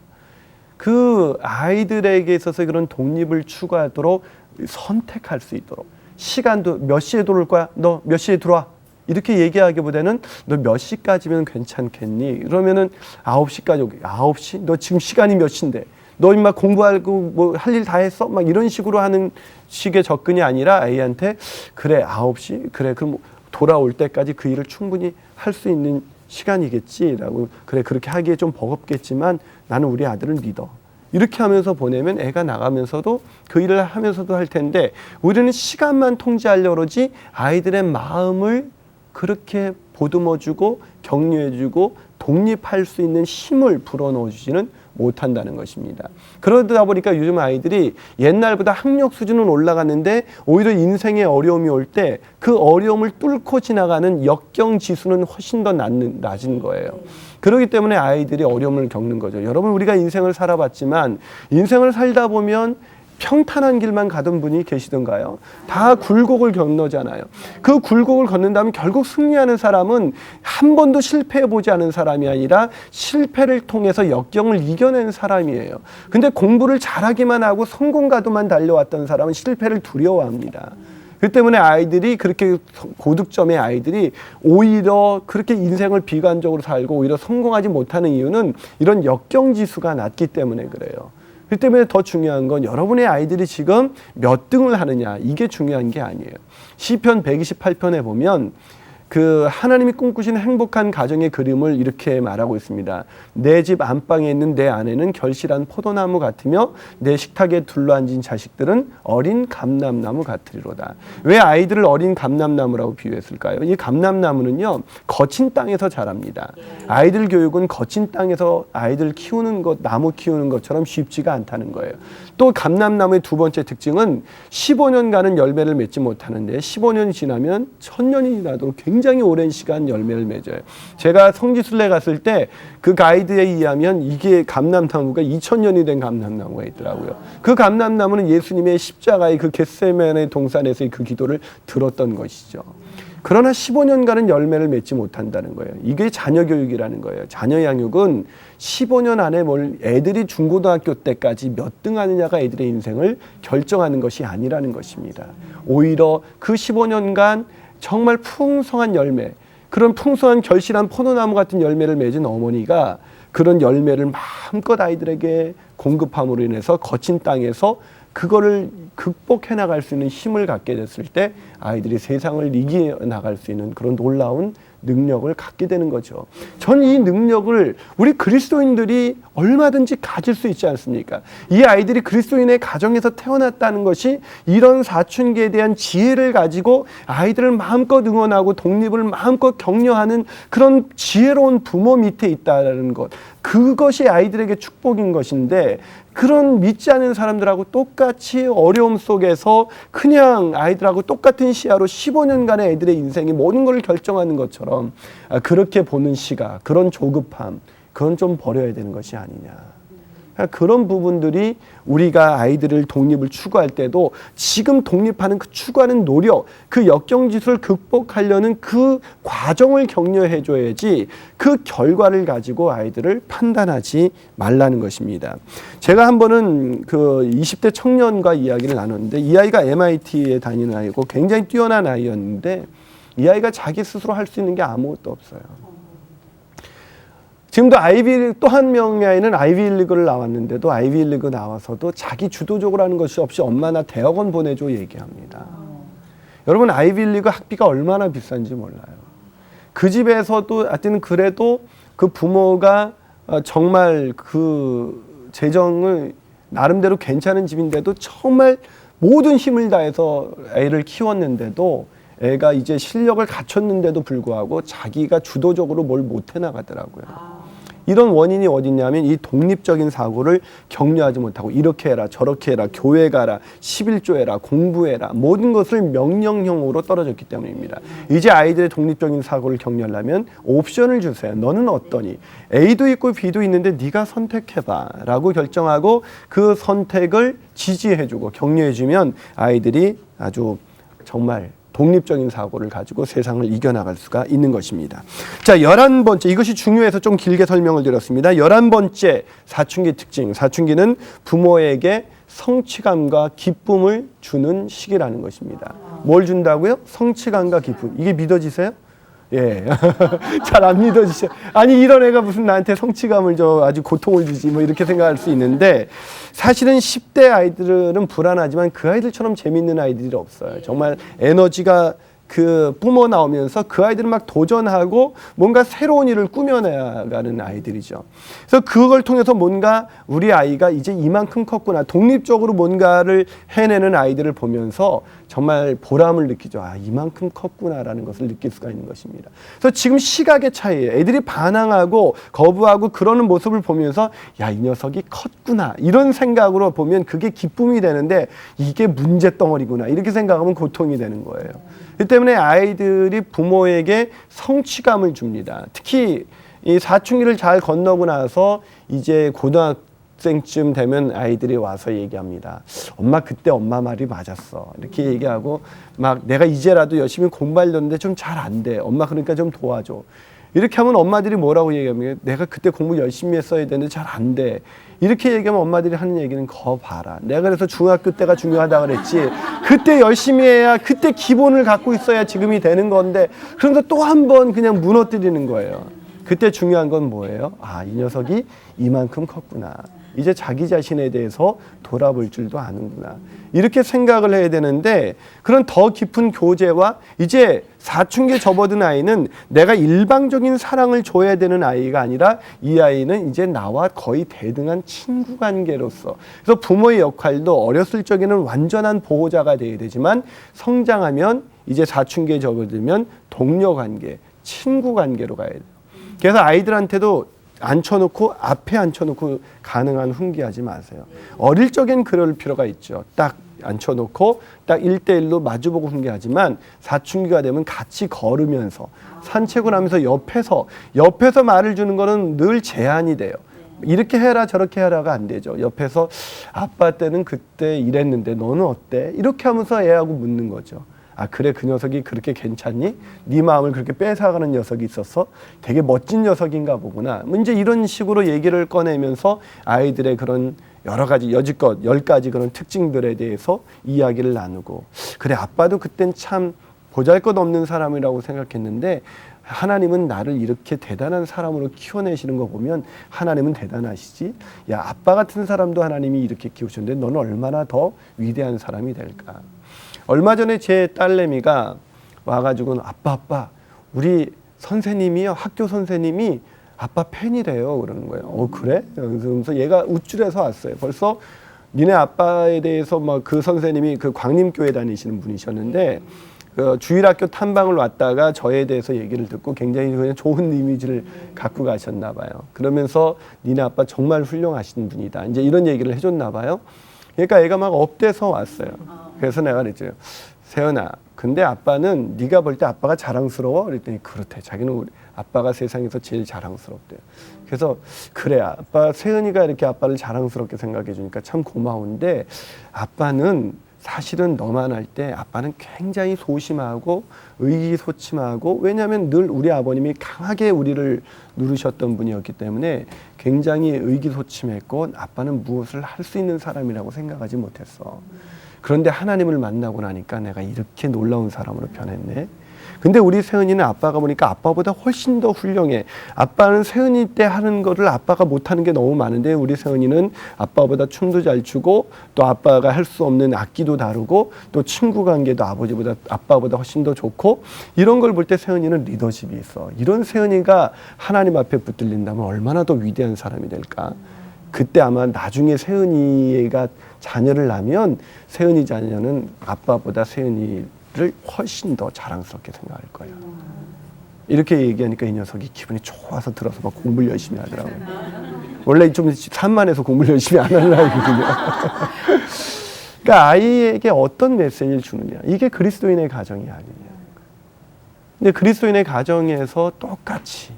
그 아이들에게 있어서 그런 독립을 추구하도록 선택할 수 있도록 시간도 몇 시에 들어올 거야? 너 몇 시에 들어와? 이렇게 얘기하기보다는 너 몇 시까지면 괜찮겠니? 그러면은 9시까지 오게. 9시? 너 지금 시간이 몇 시인데? 너 임마 공부하고 뭐 할 일 다 했어? 막 이런 식으로 하는 식의 접근이 아니라 아이한테 그래 9시? 그래 그럼 돌아올 때까지 그 일을 충분히 할 수 있는 시간이겠지라고 그래 그렇게 하기에 좀 버겁겠지만 나는 우리 아들을 믿어. 이렇게 하면서 보내면 애가 나가면서도 그 일을 하면서도 할 텐데 우리는 시간만 통제하려고 그러지 아이들의 마음을 그렇게 보듬어주고 격려해주고 독립할 수 있는 힘을 불어넣어주지는 못한다는 것입니다. 그러다 보니까 요즘 아이들이 옛날보다 학력 수준은 올라갔는데 오히려 인생의 어려움이 올 때 그 어려움을 뚫고 지나가는 역경 지수는 훨씬 더 낮은 거예요. 그렇기 때문에 아이들이 어려움을 겪는 거죠. 여러분 우리가 인생을 살아봤지만 인생을 살다 보면 평탄한 길만 가던 분이 계시던가요? 다 굴곡을 건너잖아요. 그 굴곡을 걷는다면 결국 승리하는 사람은 한 번도 실패해보지 않은 사람이 아니라 실패를 통해서 역경을 이겨낸 사람이에요. 근데 공부를 잘하기만 하고 성공가도만 달려왔던 사람은 실패를 두려워합니다. 그 때문에 아이들이 그렇게 고득점의 아이들이 오히려 그렇게 인생을 비관적으로 살고 오히려 성공하지 못하는 이유는 이런 역경지수가 낮기 때문에 그래요. 그 때문에 더 중요한 건 여러분의 아이들이 지금 몇 등을 하느냐 이게 중요한 게 아니에요. 시편 128편에 보면 그 하나님이 꿈꾸시는 행복한 가정의 그림을 이렇게 말하고 있습니다. 내 집 안방에 있는 내 아내는 결실한 포도나무 같으며 내 식탁에 둘러앉은 자식들은 어린 감람나무 같으리로다. 왜 아이들을 어린 감람나무라고 비유했을까요? 이 감람나무는요 거친 땅에서 자랍니다. 아이들 교육은 거친 땅에서 아이들 키우는 것, 나무 키우는 것처럼 쉽지가 않다는 거예요. 또 감람나무의 두 번째 특징은 15년간은 열매를 맺지 못하는데 15년이 지나면 1000년이 지나도 굉장히 오랜 시간 열매를 맺어요. 제가 성지순례 갔을 때 그 가이드에 의하면 이게 감람나무가 2000년이 된 감람나무가 있더라고요. 그 감람나무는 예수님의 십자가의 그 겟세마네 동산에서의 그 기도를 들었던 것이죠. 그러나 15년간은 열매를 맺지 못한다는 거예요. 이게 자녀 교육이라는 거예요. 자녀 양육은 15년 안에 애들이 중고등학교 때까지 몇 등 하느냐가 애들의 인생을 결정하는 것이 아니라는 것입니다. 오히려 그 15년간 정말 풍성한 열매, 그런 풍성한 결실한 포도나무 같은 열매를 맺은 어머니가 그런 열매를 마음껏 아이들에게 공급함으로 인해서 거친 땅에서 그거를 극복해 나갈 수 있는 힘을 갖게 됐을 때 아이들이 세상을 이겨 나갈 수 있는 그런 놀라운 능력을 갖게 되는 거죠. 전 이 능력을 우리 그리스도인들이 얼마든지 가질 수 있지 않습니까? 이 아이들이 그리스도인의 가정에서 태어났다는 것이 이런 사춘기에 대한 지혜를 가지고 아이들을 마음껏 응원하고 독립을 마음껏 격려하는 그런 지혜로운 부모 밑에 있다는 것, 그것이 아이들에게 축복인 것인데, 그런 믿지 않는 사람들하고 똑같이 어려움 속에서 그냥 아이들하고 똑같은 시야로 15년간의 애들의 인생이 모든 걸 결정하는 것처럼 그렇게 보는 시각, 그런 조급함, 그건 좀 버려야 되는 것이 아니냐. 그런 부분들이 우리가 아이들을 독립을 추구할 때도 지금 독립하는 그 추구하는 노력, 그 역경지수를 극복하려는 그 과정을 격려해 줘야지 그 결과를 가지고 아이들을 판단하지 말라는 것입니다. 제가 한 번은 그 20대 청년과 이야기를 나눴는데, 이 아이가 MIT에 다니는 아이고 굉장히 뛰어난 아이였는데 이 아이가 자기 스스로 할 수 있는 게 아무것도 없어요. 지금도 또 한 명의 아이는 아이비리그를 나왔는데도 아이비리그 나와서도 자기 주도적으로 하는 것이 없이 엄마 나 대학원 보내줘 얘기합니다. 여러분, 아이비리그 학비가 얼마나 비싼지 몰라요. 그 집에서도 하여튼 그래도 그 부모가 정말 그 재정을 나름대로 괜찮은 집인데도 정말 모든 힘을 다해서 애를 키웠는데도 애가 이제 실력을 갖췄는데도 불구하고 자기가 주도적으로 뭘 못해 나가더라고요. 이런 원인이 어딨냐면 이 독립적인 사고를 격려하지 못하고 이렇게 해라 저렇게 해라, 교회 가라, 11조 해라, 공부해라, 모든 것을 명령형으로 떨어졌기 때문입니다. 이제 아이들의 독립적인 사고를 격려하려면 옵션을 주세요. 너는 어떠니? A도 있고 B도 있는데 네가 선택해봐 라고 결정하고 그 선택을 지지해주고 격려해주면 아이들이 아주 정말 독립적인 사고를 가지고 세상을 이겨나갈 수가 있는 것입니다. 자, 11번째, 이것이 중요해서 좀 길게 설명을 드렸습니다. 11번째 사춘기 특징. 사춘기는 부모에게 성취감과 기쁨을 주는 시기라는 것입니다. 뭘 준다고요? 성취감과 기쁨. 이게 믿어지세요? 예. 잘 안 믿어지세요? 아니, 이런 애가 무슨 나한테 성취감을 줘, 아주 고통을 주지, 뭐 이렇게 생각할 수 있는데, 사실은 10대 아이들은 불안하지만 그 아이들처럼 재밌는 아이들이 없어요. 정말 에너지가 뿜어 나오면서 그 아이들은 막 도전하고 뭔가 새로운 일을 꾸며나가는 아이들이죠. 그래서 그걸 통해서 뭔가 우리 아이가 이제 이만큼 컸구나, 독립적으로 뭔가를 해내는 아이들을 보면서 정말 보람을 느끼죠. 아, 이만큼 컸구나라는 것을 느낄 수가 있는 것입니다. 그래서 지금 시각의 차이예요. 애들이 반항하고 거부하고 그러는 모습을 보면서 야, 이 녀석이 컸구나, 이런 생각으로 보면 그게 기쁨이 되는데 이게 문제덩어리구나, 이렇게 생각하면 고통이 되는 거예요. 그 때문에 아이들이 부모에게 성취감을 줍니다. 특히 이 사춘기를 잘 건너고 나서 이제 고등학생쯤 되면 아이들이 와서 얘기합니다. 엄마, 그때 엄마 말이 맞았어. 이렇게 얘기하고 막 내가 이제라도 열심히 공부하려는데 좀 잘 안 돼. 엄마, 그러니까 좀 도와줘. 이렇게 하면 엄마들이 뭐라고 얘기하면 내가 그때 공부 열심히 했어야 되는데 잘 안 돼. 이렇게 얘기하면 엄마들이 하는 얘기는 거 봐라. 내가 그래서 중학교 때가 중요하다 그랬지. 그때 열심히 해야, 그때 기본을 갖고 있어야 지금이 되는 건데, 그러면서 또 한 번 그냥 무너뜨리는 거예요. 그때 중요한 건 뭐예요? 아, 이 녀석이 이만큼 컸구나. 이제 자기 자신에 대해서 돌아볼 줄도 아는구나. 이렇게 생각을 해야 되는데, 그런 더 깊은 교제와 이제 사춘기에 접어든 아이는 내가 일방적인 사랑을 줘야 되는 아이가 아니라 이 아이는 이제 나와 거의 대등한 친구 관계로서, 그래서 부모의 역할도 어렸을 적에는 완전한 보호자가 되어야 되지만 성장하면 이제 사춘기에 접어들면 동료 관계, 친구 관계로 가야 돼요. 그래서 아이들한테도 앉혀놓고 앞에 앉혀놓고 가능한 훈계하지 마세요. 어릴 적엔 그럴 필요가 있죠. 딱 앉혀놓고 딱 1대1로 마주보고 훈계하지만 사춘기가 되면 같이 걸으면서 산책을 하면서 옆에서 말을 주는 거는 늘 제한이 돼요. 이렇게 해라 저렇게 해라가 안 되죠. 옆에서 아빠 때는 그때 이랬는데 너는 어때? 이렇게 하면서 애하고 묻는 거죠. 아 그래 그 녀석이 그렇게 괜찮니? 네 마음을 그렇게 뺏어가는 녀석이 있었어? 되게 멋진 녀석인가 보구나. 이제 이런 식으로 얘기를 꺼내면서 아이들의 그런 여러 가지 여지껏 10가지 그런 특징들에 대해서 이야기를 나누고 그래 아빠도 그땐 참 보잘것없는 사람이라고 생각했는데 하나님은 나를 이렇게 대단한 사람으로 키워내시는 거 보면 하나님은 대단하시지. 야 아빠 같은 사람도 하나님이 이렇게 키우셨는데 너는 얼마나 더 위대한 사람이 될까. 얼마 전에 제 딸내미가 와가지고 아빠 우리 선생님이요 학교 선생님이 아빠 팬이래요 그러는 거예요. 그래? 그러면서 얘가 우쭐해서 왔어요. 벌써 니네 아빠에 대해서 막 그 선생님이 그 광림교회 다니시는 분이셨는데 그 주일학교 탐방을 왔다가 저에 대해서 얘기를 듣고 굉장히 그냥 좋은 이미지를 갖고 가셨나 봐요. 그러면서 니네 아빠 정말 훌륭하신 분이다. 이제 이런 얘기를 해줬나 봐요. 그러니까 애가 막 업돼서 왔어요. 그래서 내가 그랬죠. 세연아, 근데 아빠는 네가 볼 때 아빠가 자랑스러워? 그랬더니 그렇대. 자기는 우리 아빠가 세상에서 제일 자랑스럽대요. 그래서 그래 아빠 세연이가 이렇게 아빠를 자랑스럽게 생각해 주니까 참 고마운데 아빠는 사실은 너만 할 때 아빠는 굉장히 소심하고 의기소침하고 왜냐하면 늘 우리 아버님이 강하게 우리를 누르셨던 분이었기 때문에 굉장히 의기소침했고 아빠는 무엇을 할 수 있는 사람이라고 생각하지 못했어. 그런데 하나님을 만나고 나니까 내가 이렇게 놀라운 사람으로 변했네. 근데 우리 세은이는 아빠가 보니까 아빠보다 훨씬 더 훌륭해. 아빠는 세은이 때 하는 거를 아빠가 못하는 게 너무 많은데 우리 세은이는 아빠보다 춤도 잘 추고 또 아빠가 할 수 없는 악기도 다루고 또 친구 관계도 아빠보다 훨씬 더 좋고 이런 걸 볼 때 세은이는 리더십이 있어. 이런 세은이가 하나님 앞에 붙들린다면 얼마나 더 위대한 사람이 될까. 그때 아마 나중에 세은이가 자녀를 낳으면 세은이 자녀는 아빠보다 세은이를 훨씬 더 자랑스럽게 생각할 거예요. 이렇게 얘기하니까 이 녀석이 기분이 좋아서 들어서 막 공부를 열심히 하더라고요. 원래 좀 산만해서 공부를 열심히 안 하는 아이거든요. 그러니까 아이에게 어떤 메시지를 주느냐. 이게 그리스도인의 가정이 아니냐. 근데 그리스도인의 가정에서 똑같이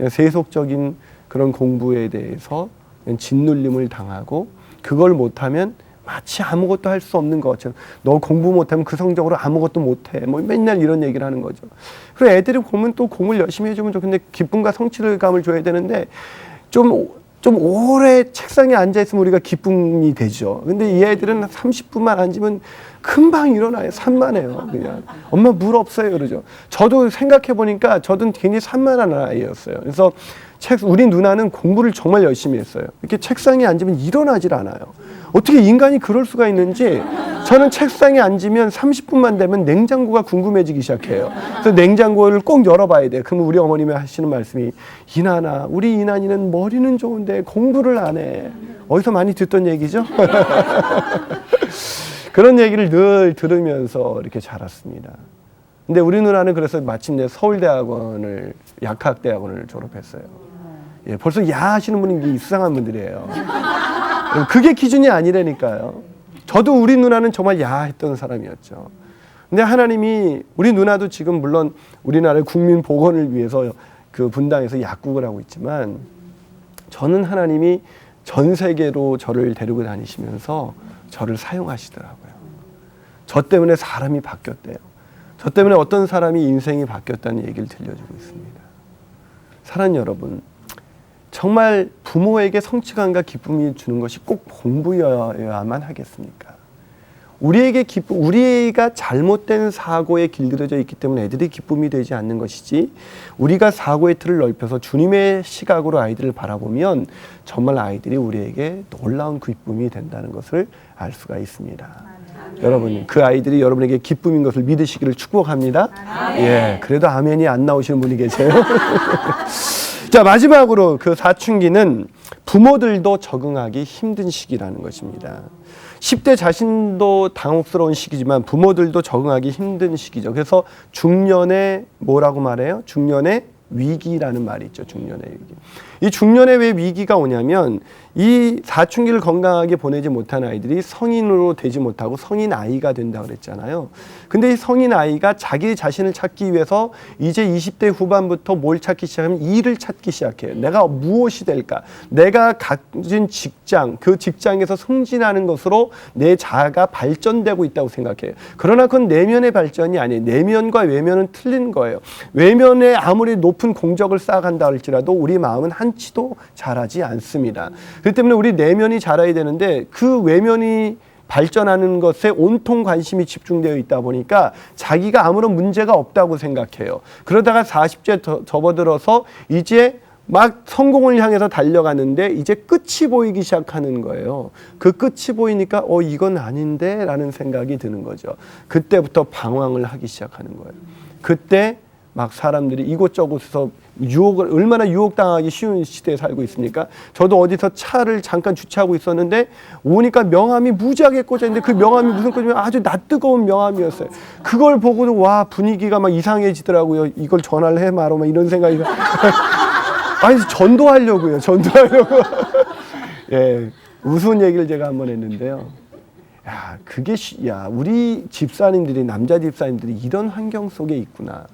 세속적인 그런 공부에 대해서 짓눌림을 당하고 그걸 못하면 마치 아무것도 할 수 없는 것처럼 너 공부 못하면 그 성적으로 아무것도 못해 뭐 맨날 이런 얘기를 하는 거죠. 그리고 애들이 보면 또 공부를 열심히 해주면 좋겠는데 기쁨과 성취감을 줘야 되는데 좀 오래 책상에 앉아있으면 우리가 기쁨이 되죠. 근데 이 애들은 30분만 앉으면 금방 일어나요. 산만해요. 그냥 엄마 물 없어요 그러죠. 저도 생각해보니까 저도 굉장히 산만한 아이였어요. 그래서 우리 누나는 공부를 정말 열심히 했어요. 이렇게 책상에 앉으면 일어나질 않아요. 어떻게 인간이 그럴 수가 있는지 저는 책상에 앉으면 30분만 되면 냉장고가 궁금해지기 시작해요. 그래서 냉장고를 꼭 열어봐야 돼요. 그러면 우리 어머님이 하시는 말씀이 이난아 우리 이난이는 머리는 좋은데 공부를 안 해. 어디서 많이 듣던 얘기죠? 그런 얘기를 늘 들으면서 이렇게 자랐습니다. 근데 우리 누나는 그래서 마침내 서울대학원을 약학대학원을 졸업했어요. 예, 벌써 야 하시는 분이 이상한 분들이에요. 그게 기준이 아니라니까요. 저도 우리 누나는 정말 야 했던 사람이었죠. 근데 하나님이 우리 누나도 지금 물론 우리나라의 국민 복원을 위해서 그 분당에서 약국을 하고 있지만 저는 하나님이 전 세계로 저를 데리고 다니시면서 저를 사용하시더라고요. 저 때문에 사람이 바뀌었대요. 저 때문에 어떤 사람이 인생이 바뀌었다는 얘기를 들려주고 있습니다. 사랑하는 여러분, 정말 부모에게 성취감과 기쁨이 주는 것이 꼭 공부여야만 하겠습니까? 우리가 잘못된 사고에 길들여져 있기 때문에 애들이 기쁨이 되지 않는 것이지 우리가 사고의 틀을 넓혀서 주님의 시각으로 아이들을 바라보면 정말 아이들이 우리에게 놀라운 기쁨이 된다는 것을 알 수가 있습니다. 여러분, 그 아이들이 여러분에게 기쁨인 것을 믿으시기를 축복합니다. 예, 그래도 아멘이 안 나오시는 분이 계세요. 자, 마지막으로 그 사춘기는 부모들도 적응하기 힘든 시기라는 것입니다. 10대 자신도 당혹스러운 시기지만 부모들도 적응하기 힘든 시기죠. 그래서 중년의 뭐라고 말해요? 중년의 위기라는 말이 있죠. 중년의 위기. 이 중년에 왜 위기가 오냐면 이 사춘기를 건강하게 보내지 못한 아이들이 성인으로 되지 못하고 성인 아이가 된다고 그랬잖아요. 근데 이 성인 아이가 자기 자신을 찾기 위해서 이제 20대 후반부터 뭘 찾기 시작하면 일을 찾기 시작해요. 내가 무엇이 될까? 내가 가진 직장, 그 직장에서 승진하는 것으로 내 자아가 발전되고 있다고 생각해요. 그러나 그건 내면의 발전이 아니에요. 내면과 외면은 틀린 거예요. 외면에 아무리 높은 공적을 쌓아간다 할지라도 우리 마음은 한치도 자라지 않습니다. 그렇기 때문에 우리 내면이 자라야 되는데 그 외면이 발전하는 것에 온통 관심이 집중되어 있다 보니까 자기가 아무런 문제가 없다고 생각해요. 그러다가 40대 접어들어서 이제 막 성공을 향해서 달려가는데 이제 끝이 보이기 시작하는 거예요. 그 끝이 보이니까 이건 아닌데 라는 생각이 드는 거죠. 그때부터 방황을 하기 시작하는 거예요. 그때 막 사람들이 이곳저곳에서 유혹을 얼마나 유혹당하기 쉬운 시대에 살고 있습니까? 저도 어디서 차를 잠깐 주차하고 있었는데 오니까 명함이 무지하게 꽂혀 있는데 그 명함이 무슨 꽂으면 아주 낯뜨거운 명함이었어요. 그걸 보고도 와 분위기가 막 이상해지더라고요. 이걸 전화를 해 말어 막 이런 생각이 아니 전도하려고요. 전도하려고. 예, 우스운 얘기를 제가 한번 했는데요. 야, 그게 우리 집사님들이 남자 집사님들이 이런 환경 속에 있구나.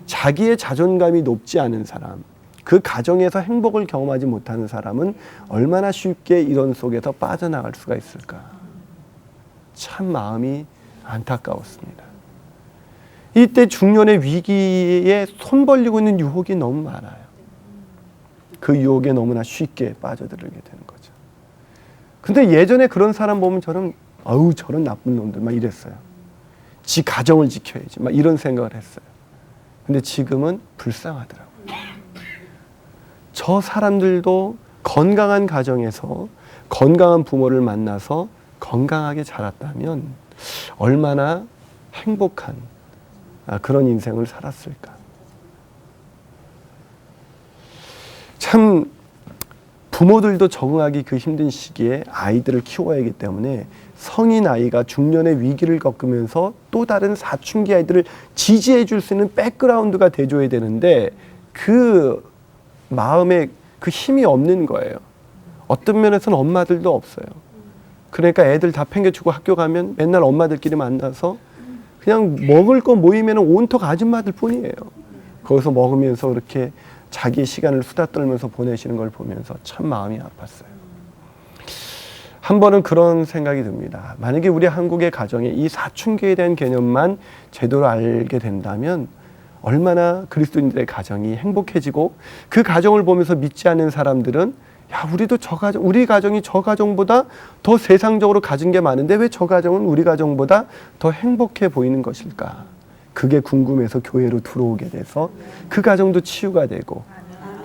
자기의 자존감이 높지 않은 사람, 그 가정에서 행복을 경험하지 못하는 사람은 얼마나 쉽게 이런 속에서 빠져나갈 수가 있을까. 참 마음이 안타까웠습니다. 이때 중년의 위기에 손 벌리고 있는 유혹이 너무 많아요. 그 유혹에 너무나 쉽게 빠져들게 되는 거죠. 근데 예전에 그런 사람 보면 저는 저런 나쁜 놈들 막 이랬어요. 지 가정을 지켜야지 막 이런 생각을 했어요. 근데 지금은 불쌍하더라고요. 저 사람들도 건강한 가정에서 건강한 부모를 만나서 건강하게 자랐다면 얼마나 행복한 그런 인생을 살았을까. 참 부모들도 적응하기 그 힘든 시기에 아이들을 키워야 하기 때문에 성인 아이가 중년의 위기를 겪으면서 또 다른 사춘기 아이들을 지지해 줄 수 있는 백그라운드가 돼줘야 되는데 그 마음에 그 힘이 없는 거예요. 어떤 면에서는 엄마들도 없어요. 그러니까 애들 다 팽개치고 학교 가면 맨날 엄마들끼리 만나서 그냥 먹을 거 모이면 온통 아줌마들 뿐이에요. 거기서 먹으면서 이렇게 자기 시간을 수다 떨면서 보내시는 걸 보면서 참 마음이 아팠어요. 한 번은 그런 생각이 듭니다. 만약에 우리 한국의 가정에 이 사춘기에 대한 개념만 제대로 알게 된다면 얼마나 그리스도인들의 가정이 행복해지고 그 가정을 보면서 믿지 않는 사람들은 우리도 우리 가정이 저 가정보다 더 세상적으로 가진 게 많은데 왜 저 가정은 우리 가정보다 더 행복해 보이는 것일까? 그게 궁금해서 교회로 들어오게 돼서 그 가정도 치유가 되고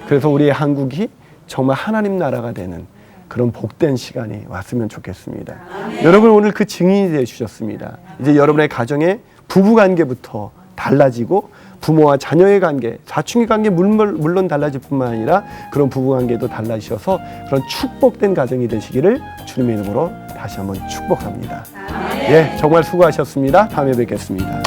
그래서 우리 한국이 정말 하나님 나라가 되는 그런 복된 시간이 왔으면 좋겠습니다. 여러분 오늘 그 증인이 되어 주셨습니다. 이제 여러분의 가정의 부부관계부터 달라지고 부모와 자녀의 관계, 사춘기 관계 물론 달라질 뿐만 아니라 그런 부부관계도 달라지셔서 그런 축복된 가정이 되시기를 주님의 이름으로 다시 한번 축복합니다. 예, 정말 수고하셨습니다. 다음에 뵙겠습니다.